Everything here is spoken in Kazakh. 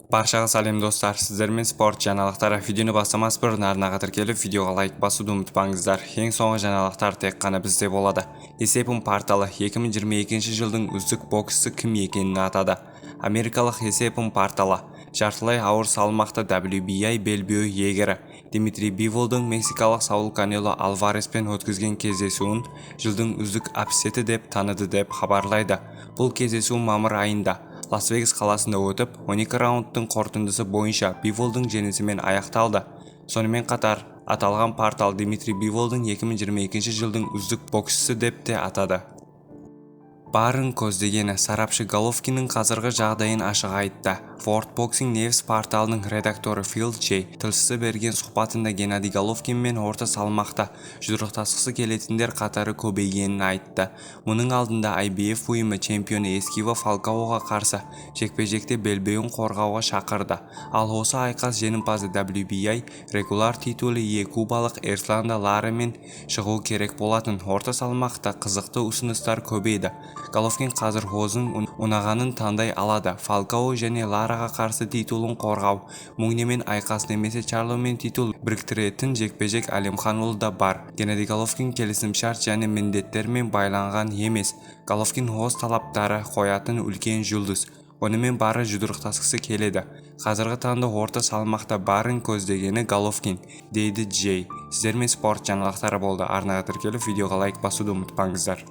Баршаға сәлем достар, сіздермен спорт жаңалықтары. Видеоны бастамас бұрын арнаға тіркеліп, видеоға лайк басуды ұмытпаңыздар. Ең соңғы жаңалықтар тек қана бізде болады. Есепім порталы 2022 жылдың үздік боксшысы кім екенін атады. Америкалық Есепім порталы жартылай ауыр салмақта WBA белбеуі иегері Дмитрий Биволдың мексикалық Саул Канело Альвареспен өткізген кездесуін жылдың үздік апсеті деп таныды деп хабарлайды. Бұл кездесу мамыр айында Лас-Вегас қаласында өтіп, 12 раундтың қорытындысы бойынша Биволдың жеңісімен аяқталды. Сонымен қатар, аталған портал Дмитрий Биволдың 2022 жылдың үздік боксшысы деп те атады. Барын көздегені сарапшы Головкиннің қазіргі жағдайын ашық айтты. World Boxing News порталының редакторы Фил Джей тілшісі берген сұхбатында Геннадий Головкин мен орта салмақта жұдырықтасқысы келетіндер қатары көбейгенін айтты. Мұның алдында IBF ұйымы чемпионы Эскива Фалкаоға қарсы жекпе-жекте белбеуін қорғауға шақырды. Ал осы айқас жеңімпазы WBA регуляр титулы кубалық Эрсланда Ларамен шығу керек болатын. Орта салмақта қызықты ұсыныстар көбейді. Головкин қазір өзінің ұнағанын таңдай алады. Фалкао және Лараға қарсы титулын қорғау, Мугнемен айқас немесе Чарломен титул біріктіретін жекпе-жек Әлімханұлы да бар. Геннадий Головкин келісімшарт және міндеттермен байланған емес. Головкин өз талаптары қоятын үлкен жұлдыз. Онымен бары жұдырықтасқысы келеді. Қазіргі таңда орта салмақта барын көздегені Головкин, дейді Джей. Сіздермен спорт жаңалықтары болды. Арнаға тіркеліп, видеоға лайк басуды ұмытпаңыздар.